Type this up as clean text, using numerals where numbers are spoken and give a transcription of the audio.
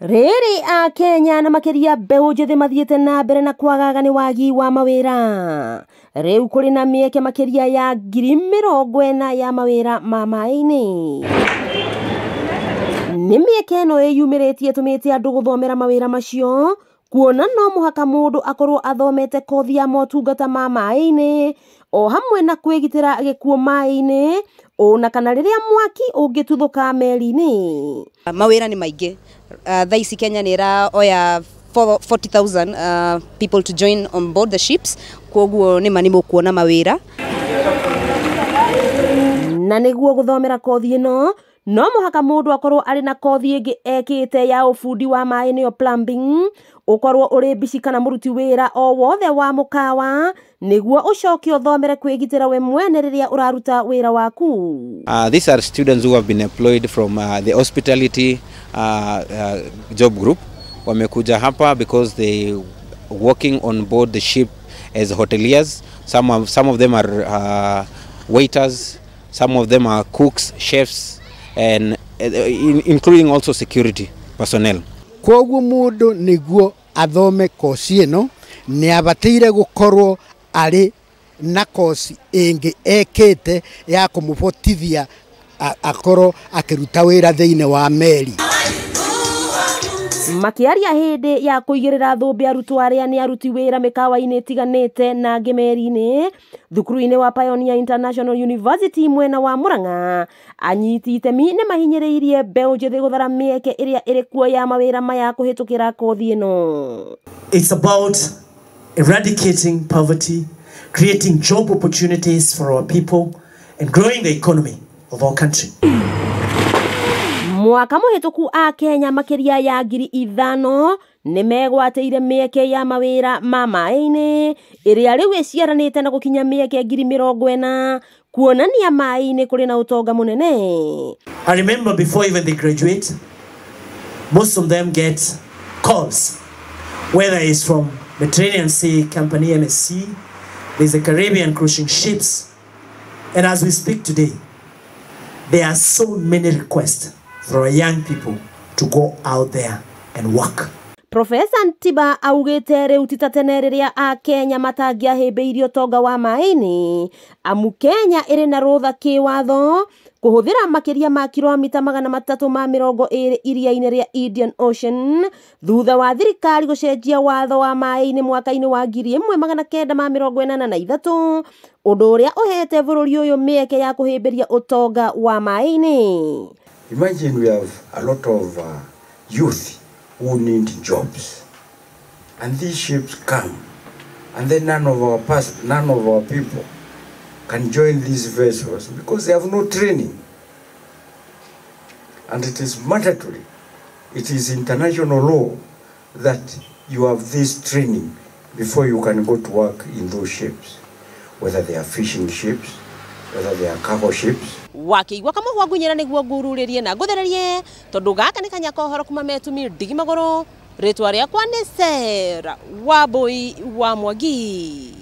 Riri Akenya na makiria mbeu njithi mathiete na mbere na kwagaga ni wagi wa mawira. Riu kuri na mieke makiria ya 40,000 ya mawira ma maai-ini. Ni mieke no yumiritie tumite andu guthomera mawira macio, kuona no muhaka mundu akorwo athomete kothi ya motungata ma maai-ini o hamwe na kwigitira gikuo maai-ini ona kana riria mwaki ungituthuka meri-ini. Mawira ni maige. Thaisi Kenya nira oya 40,000 people to join on board the ships. Koguo ni manimo kuona mawira. Na niguo guthomera kothi ino no muhaka mundu akorwo ari na kothi ingi ekite ya ufundi wa maai-ini o plumbing, ukorwo uri bici kana muruti wira o wothe wa mukawa niguo ucoke uthomere kwigitira we mwene riria uraruta wira waku. These are students who have been employed from the hospitality job group. Wamekuja hapa because they working on board the ship as hoteliers. Some of them are waiters, some of them are cooks, chefs, and including also security personnel. Koguo mundu niguo athome kothi ino ni abataire gukorwo ari na kothi ingi ekite ya kumubotithia akorwo akiruta wira thiine wa meri. Makiaria hindi ya kuigirira thumbi arutwo aria ni aruti wira mikawa-ini itiganite na ngimeri-ini thukuru-ini wa Pioneer International University mwena wa Murang'a, anyiti itemi ni mahinyiriirie mbeu njithi guthara mieke iria iri kuo ya mawira maya kuhitukira kothi ino. It's about eradicating poverty, creating job opportunities for our people and growing the economy of our country. Mwaka muhituku Akenya makiria ya 5,000 ni megwateire mieke ya mawira ma maai-ini iria riu iciaranite na gukinya mieke 40,000 kuonania maai-ini kuri na utonga munene. I remember before even they graduate, most of them get calls, whether it's from Mediterranean Sea Company MSC, there's the Caribbean cruising ships, and as we speak today, there are so many requests for our young people to go out there and work. Profesa Ntiba augite riu titatene riria Akenya matangiahimbiirio utonga wa maai-ini amu Kenya iri na rutha kiwatho kuhuthira makiria ma kilomita 320 iria-ini ria Indian Ocean thutha wa thirikari gucenjia watho wa maai-ini mwaka-ini wa 1983 undu uria uhete bururi uyu mieke ya kuhimbiria utonga wa maai-ini. Imagine we have a lot of youth who need jobs, and these ships come, and then none of our people can join these vessels because they have no training, and it is mandatory. It is international law that you have this training before you can go to work in those ships, whether they are fishing ships, whether they are cargo ships. Wakiigua kama hwagunyira niguo ngururirie na nguthererie tondu gaka ni kanya kohoro kuma metumi ndigi magoro ritwa riakwa ni Sera wa Boi wa Mwagi.